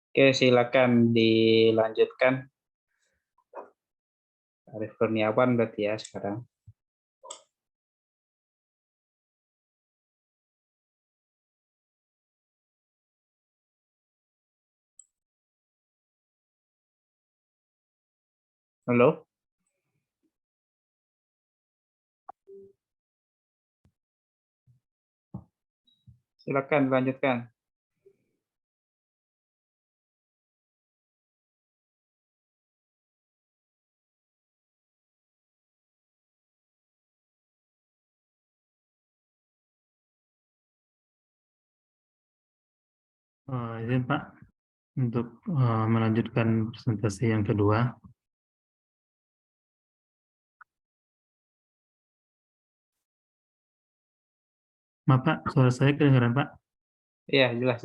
Oke, silakan dilanjutkan. Arif Kurniawan berarti ya sekarang. Halo? Silakan lanjutkan. Izin Pak, untuk melanjutkan presentasi yang kedua. Maaf Pak, suara saya kedengaran Pak? Iya, jelas.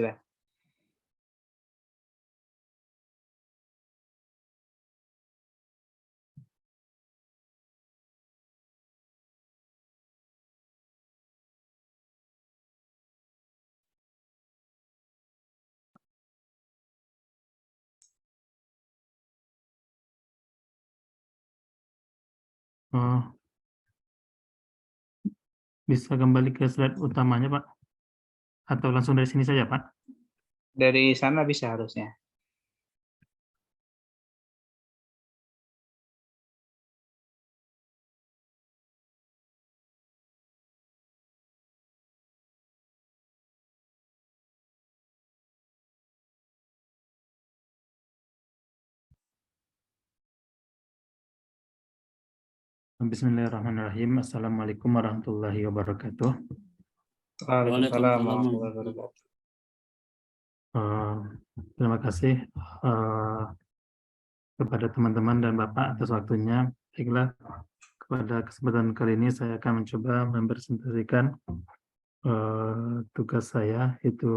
Oh, bisa kembali ke slide utamanya Pak? Atau langsung dari sini saja Pak? Dari sana bisa harusnya. Bismillahirrahmanirrahim. Assalamualaikum warahmatullahi wabarakatuh. Waalaikumsalam warahmatullahi wabarakatuh. Terima kasih kepada teman-teman dan Bapak atas waktunya. Baiklah, pada kesempatan kali ini saya akan mencoba mempresentasikan tugas saya, yaitu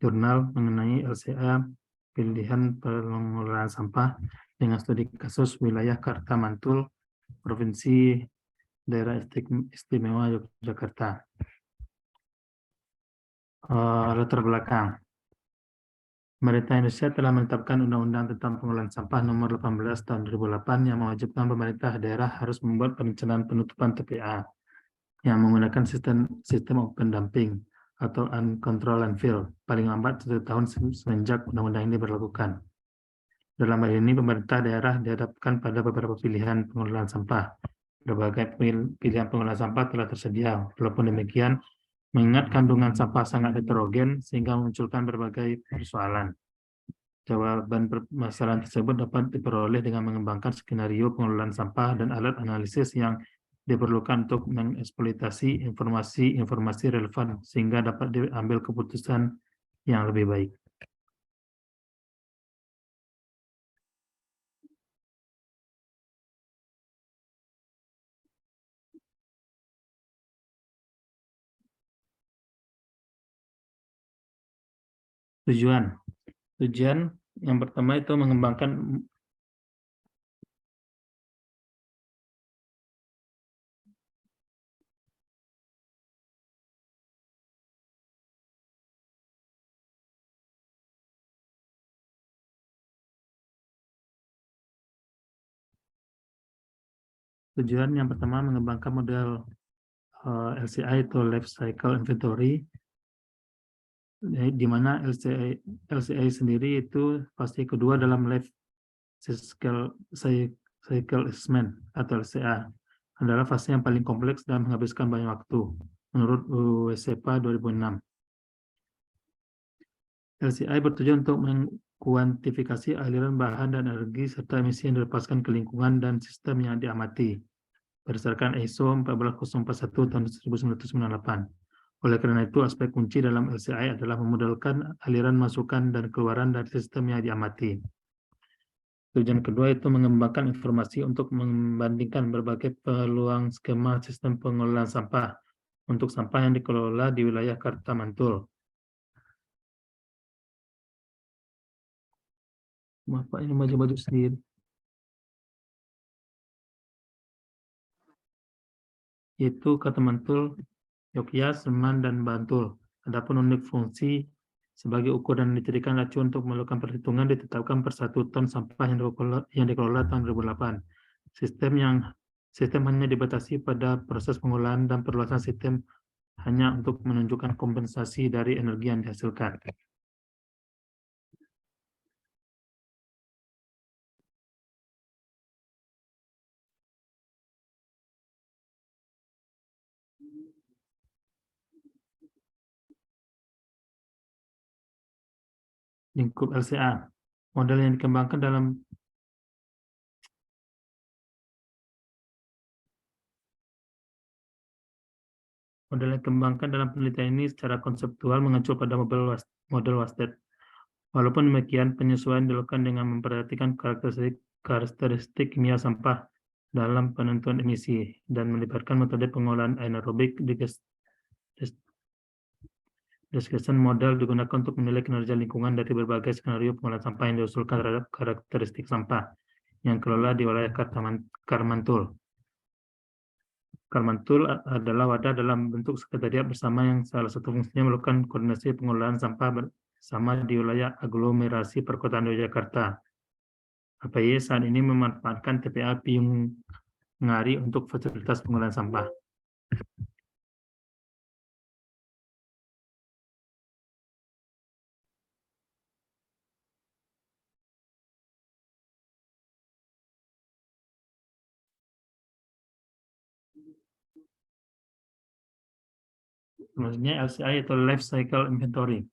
jurnal mengenai LCA pilihan pengelolaan sampah dengan studi kasus wilayah Karta Mantul, Provinsi Daerah Istimewa Yogyakarta. Latar belakang. Pemerintah Indonesia telah menetapkan Undang-Undang tentang Pengelolaan Sampah Nomor 18 Tahun 2008 yang mewajibkan pemerintah daerah harus membuat perencanaan penutupan TPA yang menggunakan sistem open dumping atau uncontrolled landfill paling lambat 1 tahun semenjak undang-undang ini diberlakukan. Dalam hal ini, pemerintah daerah dihadapkan pada beberapa pilihan pengelolaan sampah. Berbagai pilihan pengelolaan sampah telah tersedia. Walaupun demikian, mengingat kandungan sampah sangat heterogen sehingga memunculkan berbagai persoalan. Jawaban permasalahan tersebut dapat diperoleh dengan mengembangkan skenario pengelolaan sampah dan alat analisis yang diperlukan untuk mengeksploitasi informasi relevan sehingga dapat diambil keputusan yang lebih baik. Tujuan yang pertama itu mengembangkan model LCI atau Life Cycle Inventory, di mana LCI sendiri itu fase kedua dalam Life Cycle Assessment atau LCA, adalah fase yang paling kompleks dan menghabiskan banyak waktu menurut USEPA 2006. LCI bertujuan untuk mengkuantifikasi aliran bahan dan energi serta emisi yang dilepaskan ke lingkungan dan sistem yang diamati berdasarkan ISO 14041 tahun 1998. Oleh karena itu, aspek kunci dalam LCI adalah memodelkan aliran masukan dan keluaran dari sistem yang diamati. Tujuan kedua itu mengembangkan informasi untuk membandingkan berbagai peluang skema sistem pengelolaan sampah untuk sampah yang dikelola di wilayah Karta Mantul. Maaf Pak, ini maju-maju sendiri. Yaitu Karta Mantul, Yogyakarta, Seman, dan Bantul. Adapun unit fungsi Sebagai ukuran yang dijadikan acuan untuk melakukan perhitungan ditetapkan per 1 ton sampah yang dikelola tahun 2008. Sistem hanya dibatasi pada proses pengolahan dan perluasan sistem hanya untuk menunjukkan kompensasi dari energi yang dihasilkan. Lingkup LCA. Model yang dikembangkan dalam penelitian ini secara konseptual mengacu pada model Wasted. Walaupun demikian, penyesuaian dilakukan dengan memperhatikan karakteristik kimia sampah dalam penentuan emisi dan melibatkan metode pengolahan anaerobik. Discussion model digunakan untuk menilai kinerja lingkungan dari berbagai skenario pengolahan sampah yang diusulkan terhadap karakteristik sampah yang kelola di wilayah Karmantul. Karmantul adalah wadah dalam bentuk sekretariat bersama yang salah satu fungsinya melakukan koordinasi pengolahan sampah bersama di wilayah aglomerasi perkotaan Yogyakarta. APY saat ini memanfaatkan TPA Piyung Ngari untuk fasilitas pengolahan sampah. Maksudnya LCI atau Life Cycle Inventory.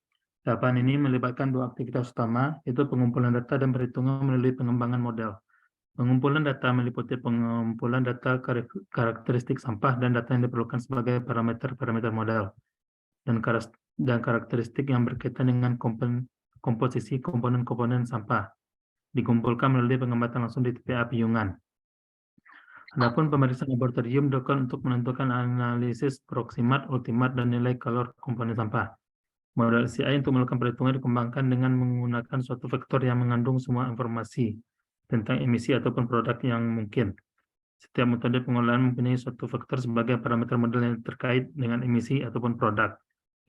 Tahapan ini melibatkan dua aktivitas utama, yaitu pengumpulan data dan perhitungan melalui pengembangan model. Pengumpulan data meliputi pengumpulan data karakteristik sampah dan data yang diperlukan sebagai parameter model dan karakteristik yang berkaitan dengan komposisi komponen-komponen sampah dikumpulkan melalui pengamatan langsung di TPA Piyungan. Adapun pemeriksaan laboratorium dilakukan untuk menentukan analisis proksimat, ultimat, dan nilai kalor komponen sampah. Model CI untuk melakukan perhitungan dikembangkan dengan menggunakan suatu vektor yang mengandung semua informasi tentang emisi ataupun produk yang mungkin. Setiap metode pengolahan mempunyai suatu vektor sebagai parameter model yang terkait dengan emisi ataupun produk.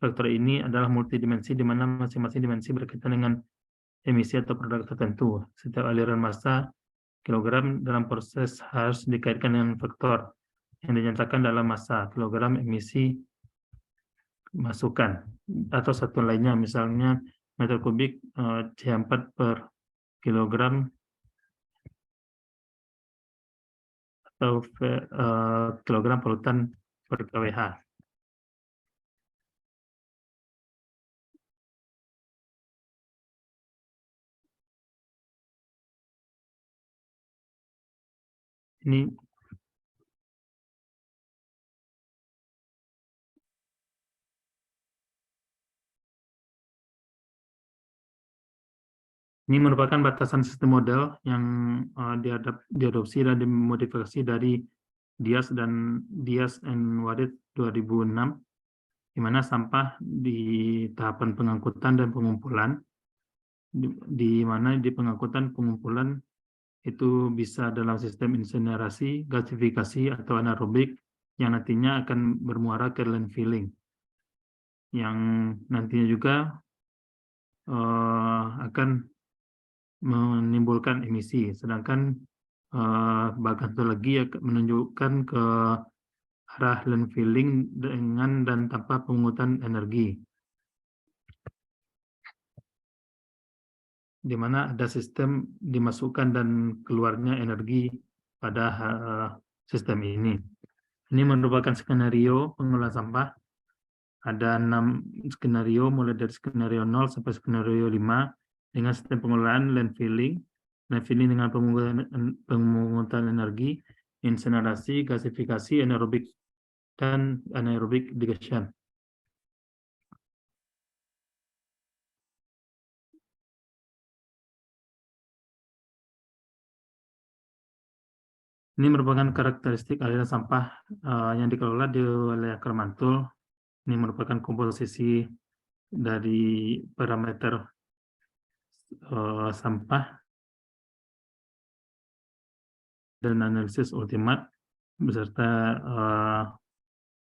Vektor ini adalah multidimensi di mana masing-masing dimensi berkaitan dengan emisi atau produk tertentu. Setiap aliran massa kilogram dalam proses harus dikaitkan dengan vektor yang dinyatakan dalam massa kilogram emisi masukan, atau satu lainnya misalnya meter kubik C4 per kilogram atau kilogram polutan per kWh. Ini merupakan batasan sistem model yang diadopsi dan dimodifikasi dari Dias and Warid 2006, di mana sampah di tahapan pengangkutan dan pengumpulan, di mana di pengangkutan pengumpulan itu bisa dalam sistem insinerasi, gasifikasi, atau anaerobik yang nantinya akan bermuara ke landfilling, yang nantinya juga akan menimbulkan emisi, sedangkan bagian satu lagi menunjukkan ke arah landfilling dengan dan tanpa pemungutan energi, di mana ada sistem dimasukkan dan keluarnya energi pada sistem ini. Ini merupakan skenario pengolahan sampah. Ada 6 skenario, mulai dari skenario 0 sampai skenario 5, dengan sistem pengolahan landfilling dengan pemungutan energi, insinerasi, gasifikasi, anaerobik, dan anaerobik digestion. Ini merupakan karakteristik aliran sampah yang dikelola di wilayah Karmantul. Ini merupakan komposisi dari parameter sampah dan analisis ultimat beserta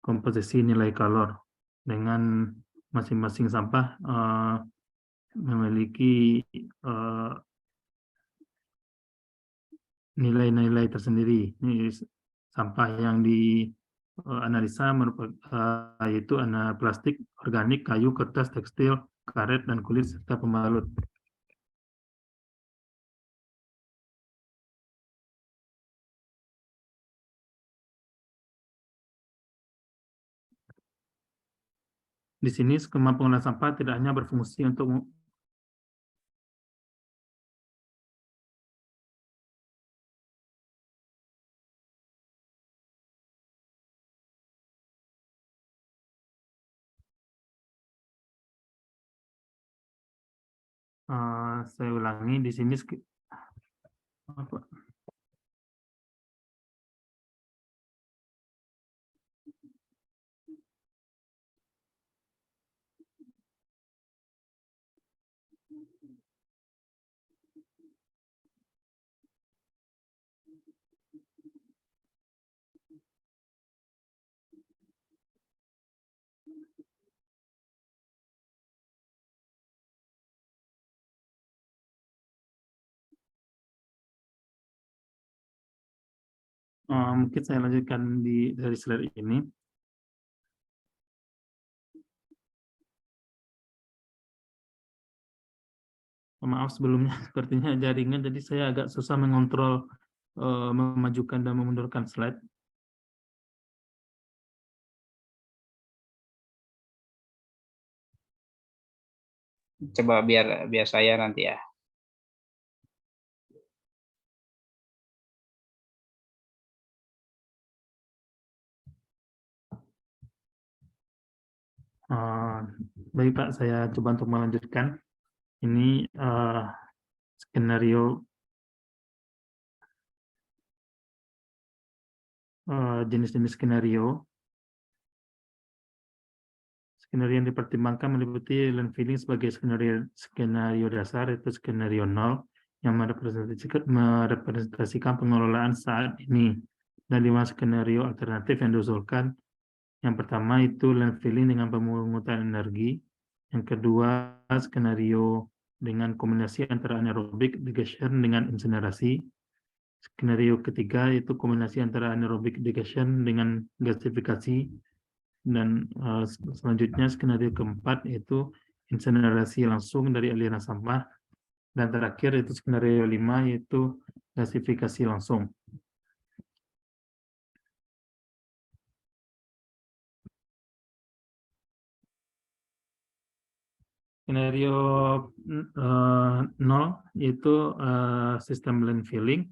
komposisi nilai kalor dengan masing-masing sampah memiliki nilai-nilai tersendiri. Ini sampah yang dianalisa yaitu plastik, organik, kayu, kertas, tekstil, karet, dan kulit, serta pembalut. Di sini skema pengolahan sampah tidak hanya berfungsi untuk saya ulangi di sini mungkin saya lanjutkan dari slide ini. Maaf sebelumnya sepertinya jaringan, jadi saya agak susah mengontrol memajukan dan memundurkan slide. Coba biar saya nanti ya. Baik Pak, saya coba untuk melanjutkan. Ini skenario jenis-jenis skenario. Skenario yang dipertimbangkan meliputi landfilling sebagai skenario dasar, yaitu skenario 0, yang merepresentasikan pengelolaan saat ini. Dan 5 skenario alternatif yang diusulkan. Yang pertama itu landfilling dengan pemungutan energi. Yang kedua, skenario dengan kombinasi antara anaerobik digestion dengan insinerasi. Skenario ketiga itu kombinasi antara anaerobik digestion dengan gasifikasi. Dan selanjutnya skenario keempat yaitu insinerasi langsung dari aliran sampah. Dan terakhir itu skenario 5 yaitu gasifikasi langsung. Skenario 0 yaitu sistem landfilling.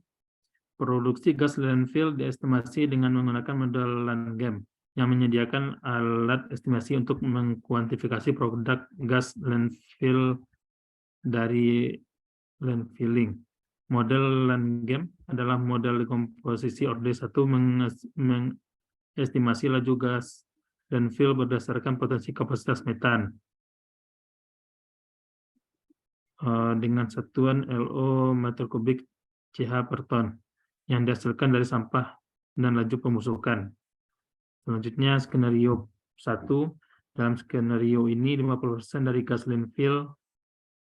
Produksi gas landfill diestimasi dengan menggunakan model Landgame yang menyediakan alat estimasi untuk mengkuantifikasi produk gas landfill dari landfilling. Model Landgame adalah model komposisi orde 1 mengestimasi laju gas landfill berdasarkan potensi kapasitas metan dengan satuan LO meter kubik CH per ton yang dihasilkan dari sampah dan laju pembusukan. Selanjutnya skenario 1, dalam skenario ini 50% dari gas landfill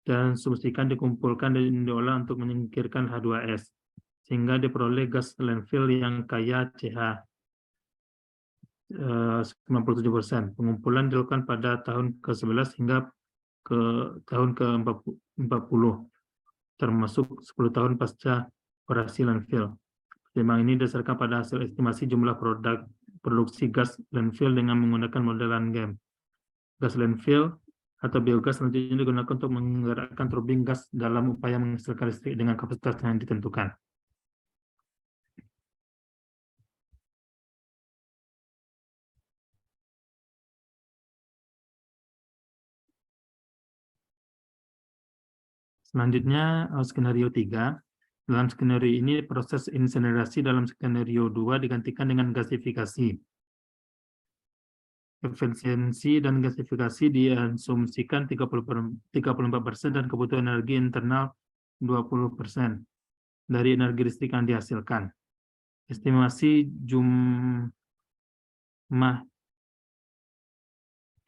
dan sumsikan dikumpulkan dan diolah untuk menyingkirkan H2S, sehingga diperoleh gas landfill yang kaya CH 97%. Pengumpulan dilakukan pada tahun ke-11 hingga ke tahun ke-40, termasuk 10 tahun pasca operasi landfill. Pertimbangan ini didasarkan pada hasil estimasi jumlah produksi gas landfill dengan menggunakan model Landgame. Gas landfill atau biogas selanjutnya digunakan untuk menggerakkan turbin gas dalam upaya menghasilkan listrik dengan kapasitas yang ditentukan. Selanjutnya skenario 3. Dalam skenario ini proses insinerasi dalam skenario 2 digantikan dengan gasifikasi. Efisiensi dan gasifikasi diasumsikan 34% dan kebutuhan energi internal 20% dari energi listrik yang dihasilkan. Estimasi jumlah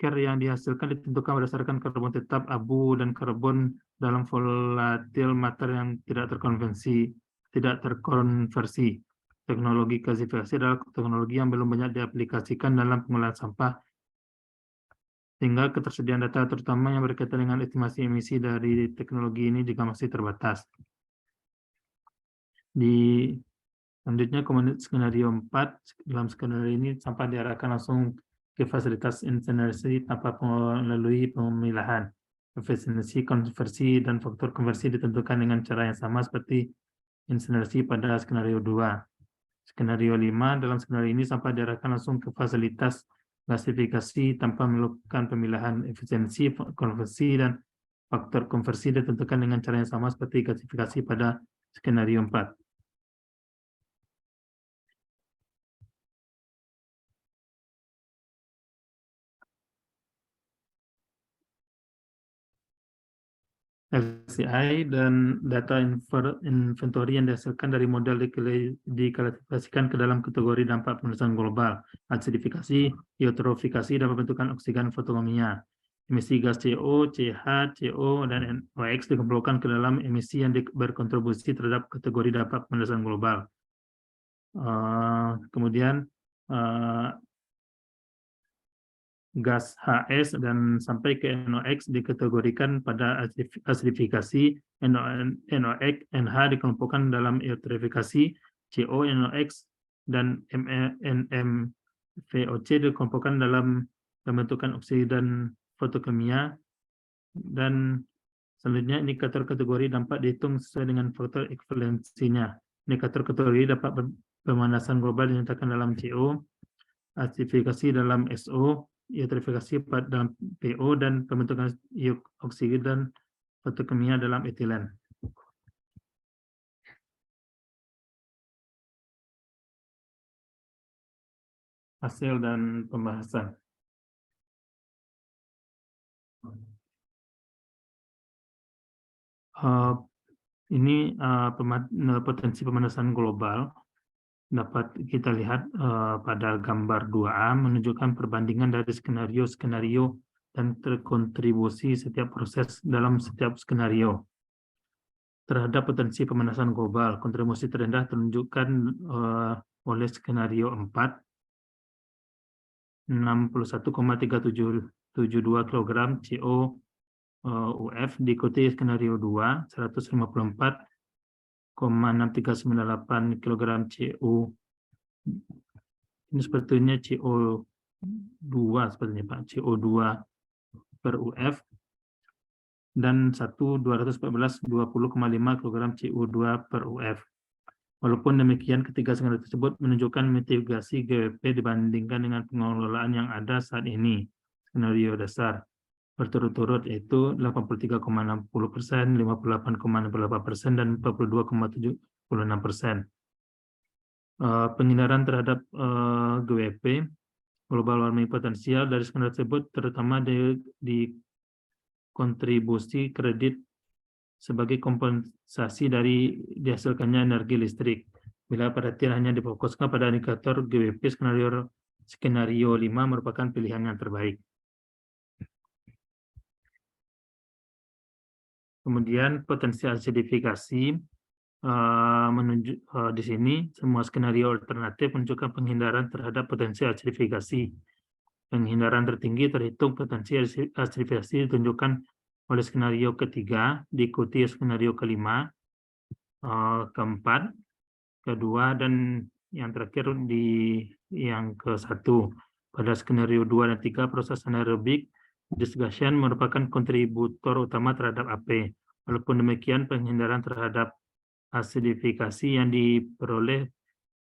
care yang dihasilkan ditentukan berdasarkan karbon tetap, abu, dan karbon dalam volatil mater yang tidak terkonversi. Teknologi gasifikasi adalah teknologi yang belum banyak diaplikasikan dalam pengolahan sampah, sehingga ketersediaan data terutama yang berkaitan dengan estimasi emisi dari teknologi ini juga masih terbatas. Selanjutnya, skenario 4, dalam skenario ini sampah diarahkan langsung ke fasilitas insinerasi tanpa melalui pemilahan. Efisiensi konversi dan faktor konversi ditentukan dengan cara yang sama seperti insinerasi pada skenario 2. Skenario 5, dalam skenario ini sampah diarahkan langsung ke fasilitas gasifikasi tanpa melakukan pemilahan. Efisiensi konversi dan faktor konversi ditentukan dengan cara yang sama seperti gasifikasi pada skenario 4. LCI dan data inventory yang dihasilkan dari model diklasifikasikan ke dalam kategori dampak pemanasan global, acidifikasi, eutrofifikasi, dan pembentukan oksigen fotokimia. Emisi gas CO, CH, CO, dan NOx dikumpulkan ke dalam emisi yang berkontribusi terhadap kategori dampak pemanasan global. Kemudian gas HS dan sampai ke NOx dikategorikan pada acidifikasi, NOx, NH dikelompokkan dalam eutrofifikasi, CO, NOx, dan NMVOC dikelompokkan dalam pembentukan oksigen fotokimia, dan selanjutnya indikator kategori dampak dihitung sesuai dengan faktor ekuivalensinya. Indikator kategori dampak pemanasan global dinyatakan dalam CO, acidifikasi dalam SO, eutrofifikasi dalam PO, dan pembentukan oksigen dan fotokimia dalam etilen. Hasil dan pembahasan. Ini potensi pemanasan global dapat kita lihat pada gambar 2A, menunjukkan perbandingan dari skenario-skenario dan terkontribusi setiap proses dalam setiap skenario. Terhadap potensi pemanasan global, kontribusi terendah tunjukkan oleh skenario 4, 61,3772 kg CO UF, diikuti skenario 2, 154,6398 kg CO. Ini sepertinya CO2 sepertinya Pak, CO2 per UF, dan 214 20,5 kg CO2 per UF. Walaupun demikian, ketiga skenario tersebut menunjukkan mitigasi GWP dibandingkan dengan pengelolaan yang ada saat ini. Skenario dasar berturut-turut yaitu 83,60%, 58,68%, dan 42,76%. Penghindaran terhadap GWP, global warming potensial, dari skenario tersebut terutama di kontribusi kredit sebagai kompensasi dari dihasilkannya energi listrik. Bila perhatian hanya difokuskan pada indikator GWP, skenario 5 merupakan pilihan yang terbaik. Kemudian potensi acidifikasi, di sini semua skenario alternatif menunjukkan penghindaran terhadap potensi acidifikasi. Penghindaran tertinggi terhitung potensi acidifikasi ditunjukkan oleh skenario ketiga, diikuti skenario kelima, keempat, kedua, dan yang terakhir di yang ke-1. Pada skenario 2 dan 3, proses anaerobik disgustion merupakan kontributor utama terhadap AP. Walaupun demikian, penghindaran terhadap acidifikasi yang diperoleh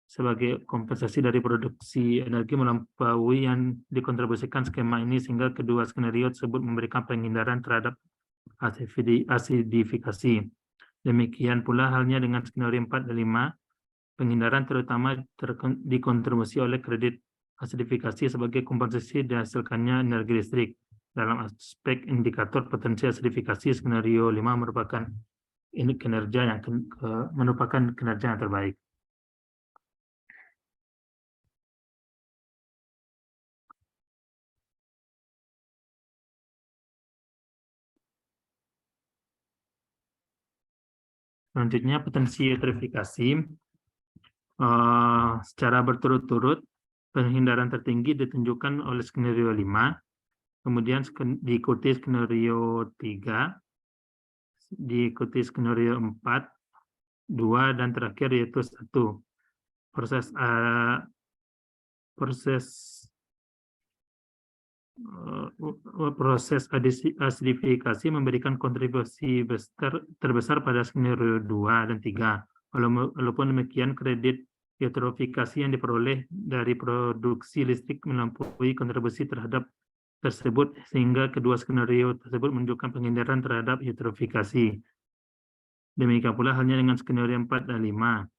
sebagai kompensasi dari produksi energi melampaui yang dikontribusikan skema ini, sehingga kedua skenario tersebut memberikan penghindaran terhadap acidifikasi. Demikian pula halnya dengan skenario 4 dan 5, penghindaran terutama dikontribusi oleh kredit acidifikasi sebagai kompensasi dihasilkannya energi listrik. Dalam aspek indikator potensi acidifikasi, skenario 5 merupakan kinerja yang terbaik. Selanjutnya potensi eutrofikasi secara berturut-turut. Penghindaran tertinggi ditunjukkan oleh skenario 5, kemudian diikuti skenario 3, diikuti skenario 4, 2, dan terakhir yaitu 1. Proses asidifikasi memberikan kontribusi terbesar pada skenario 2 dan 3. Walaupun demikian, kredit eutrofikasi yang diperoleh dari produksi listrik melampaui kontribusi terhadap tersebut, sehingga kedua skenario tersebut menunjukkan penghindaran terhadap eutrofikasi. Demikian pula halnya dengan skenario 4 dan 5.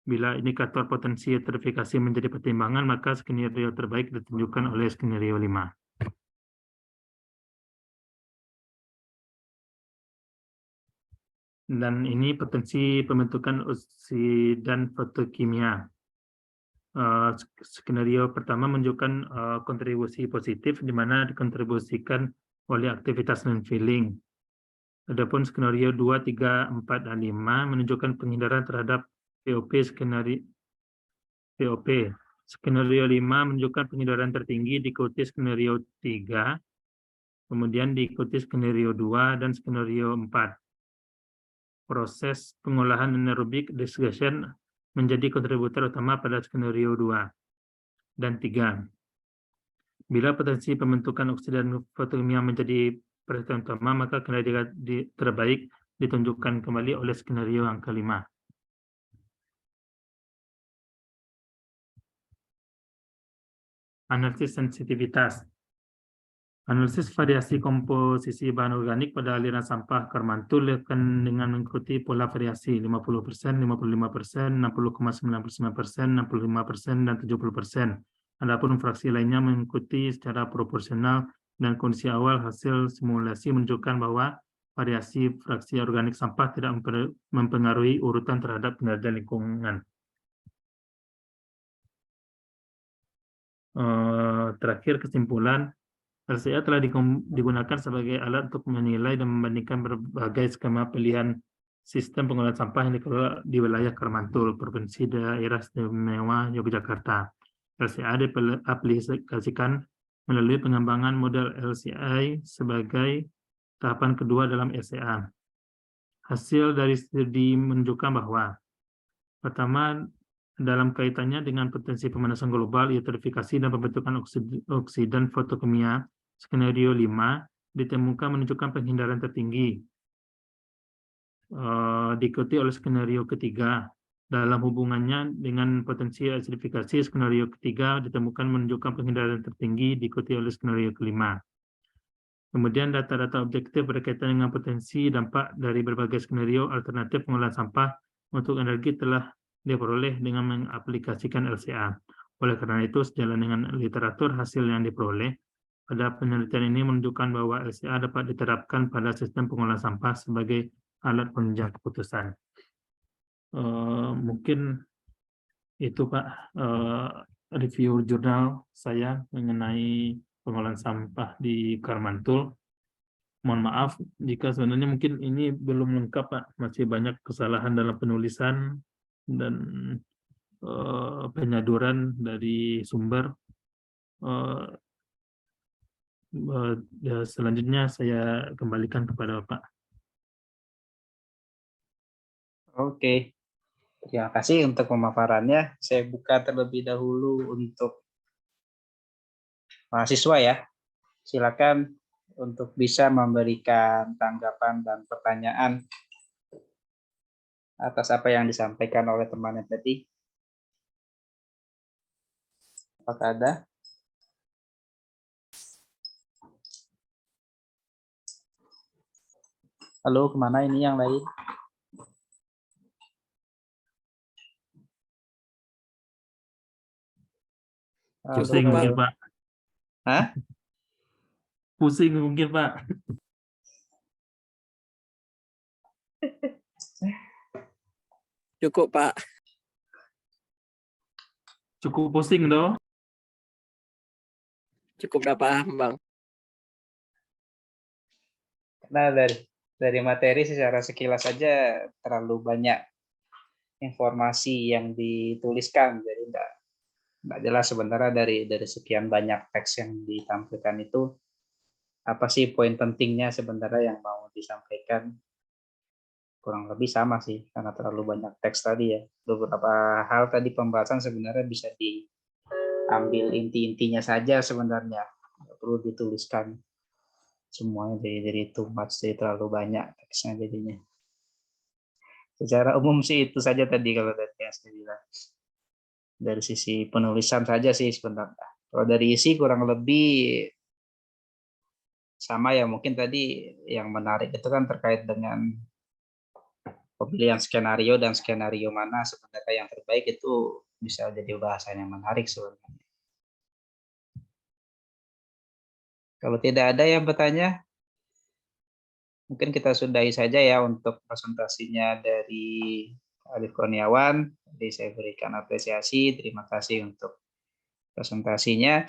Bila indikator potensi eutrofikasi menjadi pertimbangan, maka skenario terbaik ditunjukkan oleh skenario 5. Dan ini potensi pembentukan oksidan fotokimia. Skenario pertama menunjukkan kontribusi positif, di mana dikontribusikan oleh aktivitas non-filling. Adapun skenario 2, 3, 4, dan 5 menunjukkan penghindaran terhadap POP. Skenario 5 menunjukkan penghindaran tertinggi, diikuti skenario 3, kemudian diikuti skenario 2 dan skenario 4. Proses pengolahan anaerobik disgustion menjadi kontributor utama pada skenario 2 dan 3. Bila potensi pembentukan oksidan fotokimia menjadi perhatian utama, maka kriteria terbaik ditunjukkan kembali oleh skenario angka 5. Analisis sensitivitas. Analisis variasi komposisi bahan organik pada aliran sampah Karmantul akan dengan mengikuti pola variasi 50%, 55%, 60,99%, 65%, dan 70%. Adapun fraksi lainnya mengikuti secara proporsional, dan kondisi awal hasil simulasi menunjukkan bahwa variasi fraksi organik sampah tidak mempengaruhi urutan terhadap kinerja lingkungan. Terakhir, kesimpulan. LCA telah digunakan sebagai alat untuk menilai dan membandingkan berbagai skema pilihan sistem pengolahan sampah yang dikelola di wilayah Karmantul, Provinsi Daerah Istimewa Yogyakarta. LCA diaplikasikan melalui pengembangan model LCA sebagai tahapan kedua dalam LCA. Hasil dari studi menunjukkan bahwa pertama, dalam kaitannya dengan potensi pemanasan global, eutrofikasi dan pembentukan oksidan fotokimia, skenario 5 ditemukan menunjukkan penghindaran tertinggi, diikuti oleh skenario ketiga. Dalam hubungannya dengan potensi asidifikasi, skenario ketiga ditemukan menunjukkan penghindaran tertinggi, diikuti oleh skenario kelima. Kemudian data-data objektif berkaitan dengan potensi dampak dari berbagai skenario alternatif pengolahan sampah untuk energi telah diperoleh dengan mengaplikasikan LCA. Oleh karena itu, sejalan dengan literatur hasil yang diperoleh, pada penelitian ini menunjukkan bahwa LCA dapat diterapkan pada sistem pengolahan sampah sebagai alat penunjang keputusan. Mungkin itu, Pak, review jurnal saya mengenai pengolahan sampah di Karmantul. Mohon maaf jika sebenarnya mungkin ini belum lengkap, Pak. Masih banyak kesalahan dalam penulisan dan penyaduran dari sumber. Selanjutnya saya kembalikan kepada Bapak. Oke, terima kasih untuk pemaparannya. Saya buka terlebih dahulu untuk mahasiswa ya. Silakan untuk bisa memberikan tanggapan dan pertanyaan atas apa yang disampaikan oleh temannya tadi. Apakah ada? Halo, kemana ini yang lain? Pusing mungkin, Pak. Hah? Pusing mungkin, Pak. Cukup, Pak. Cukup pusing, dong. Cukup dah paham, Bang. Karena Dari materi secara sekilas saja terlalu banyak informasi yang dituliskan, jadi nggak jelas sebenarnya dari sekian banyak teks yang ditampilkan itu apa sih poin pentingnya sebenarnya yang mau disampaikan. Kurang lebih sama sih karena terlalu banyak teks tadi ya. Beberapa hal tadi pembahasan sebenarnya bisa diambil inti-intinya saja sebenarnya, nggak perlu dituliskan semuanya jadi too much, jadi terlalu banyak teksnya jadinya. Secara umum sih itu saja tadi kalau dari yang saya bilang. Dari sisi penulisan saja sih sebenarnya. Kalau dari isi kurang lebih sama ya, mungkin tadi yang menarik itu kan terkait dengan pemilihan skenario dan skenario mana sebenarnya yang terbaik, itu bisa jadi bahasan yang menarik sebenarnya. Kalau tidak ada yang bertanya, mungkin kita sudahi saja ya untuk presentasinya dari Arif Kurniawan. Jadi saya berikan apresiasi, terima kasih untuk presentasinya.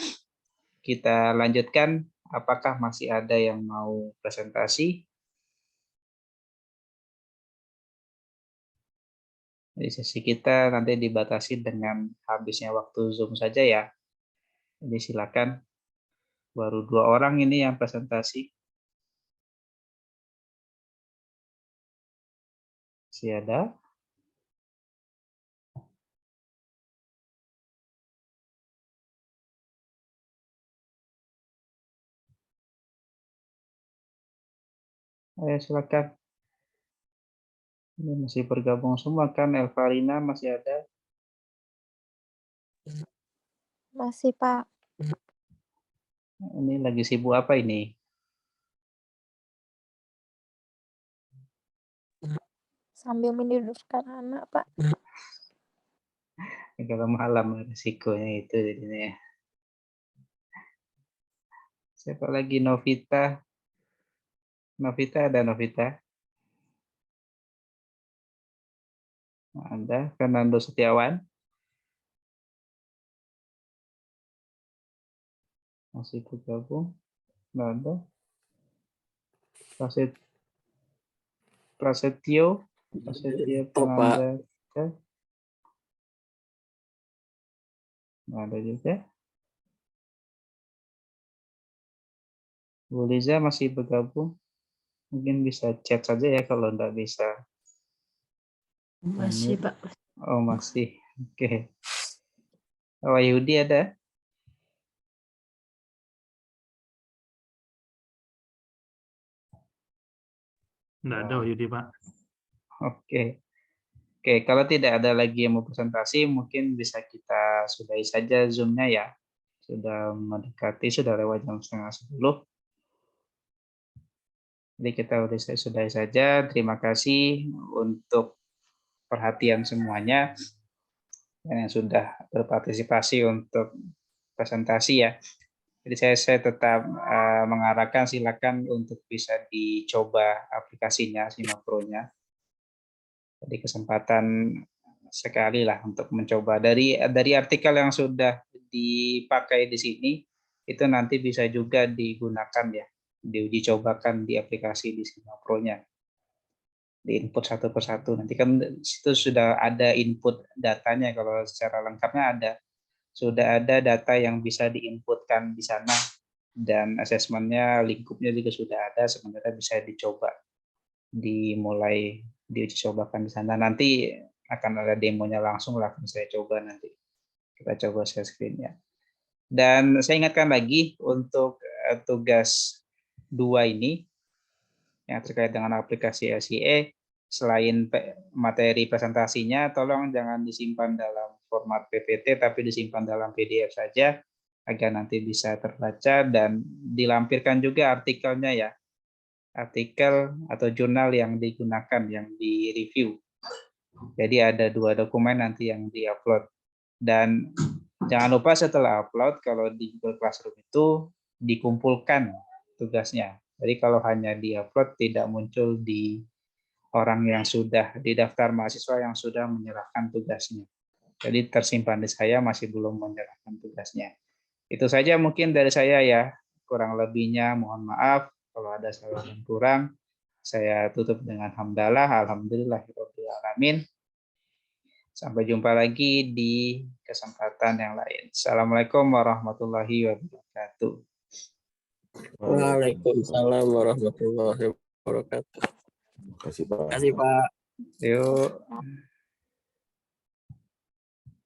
Kita lanjutkan, apakah masih ada yang mau presentasi? Jadi sesi kita nanti dibatasi dengan habisnya waktu Zoom saja ya. Jadi silakan. Baru 2 orang ini yang presentasi. Masih ada? Ayo silakan. Ini masih bergabung semua kan? Elvarina masih ada? Masih, Pak. Ini lagi sibuk apa ini? Sambil menidurkan anak, Pak. Kalau malam risikonya itu jadinya ya. Siapa lagi? Novita? Novita ada Novita? Ada. Fernando Setiawan? Masih bergabung? Nggak ada. Prasetyo? Prasetyo Oh, Pak. Penanda? Nggak ada juga. Bu Liza masih bergabung? Mungkin bisa chat saja ya kalau nggak bisa. Masih, Pak. Oh, masih. Oke. Oh, Yudi ada? Nggak ada Wahyudi, Pak. Oke. Oke, kalau tidak ada lagi yang mau presentasi, mungkin bisa kita sudahi saja Zoom-nya ya. Sudah mendekati, sudah lewat jam 9:30. Jadi kita udah sudahi saja. Terima kasih untuk perhatian semuanya yang sudah berpartisipasi untuk presentasi ya. Jadi saya tetap mengarahkan silakan untuk bisa dicoba aplikasinya Sima Pro-nya. Jadi kesempatan sekali lah untuk mencoba dari artikel yang sudah dipakai di sini, itu nanti bisa juga digunakan ya, diuji cobakan di aplikasi di Sima Pro-nya. Di input satu persatu. Nanti kan situ sudah ada input datanya, kalau secara lengkapnya ada. Sudah ada data yang bisa diinputkan di sana, dan asesmennya, lingkupnya juga sudah ada, sebenarnya bisa dicoba, dimulai diuji cobakan di sana. Nanti akan ada demonya langsung lah, saya coba nanti. Kita coba share screen-nya. Dan saya ingatkan lagi untuk tugas 2 ini, yang terkait dengan aplikasi SIE, selain materi presentasinya, tolong jangan disimpan dalam format PPT, tapi disimpan dalam PDF saja, agar nanti bisa terbaca dan dilampirkan juga artikelnya ya, artikel atau jurnal yang digunakan, yang di-review. Jadi ada 2 dokumen nanti yang di-upload. Dan jangan lupa setelah upload, kalau di Google Classroom itu dikumpulkan tugasnya. Jadi kalau hanya di-upload, tidak muncul di orang yang sudah di daftar mahasiswa yang sudah menyerahkan tugasnya. Jadi tersimpan di saya, masih belum menyerahkan tugasnya. Itu saja mungkin dari saya ya. Kurang lebihnya mohon maaf kalau ada salah dan kurang. Saya tutup dengan hamdalah, alhamdulillahirabbil alamin. Sampai jumpa lagi di kesempatan yang lain. Assalamualaikum warahmatullahi wabarakatuh. Waalaikumsalam warahmatullahi wabarakatuh. Terima kasih Pak. Terima kasih, Pak. Yuk.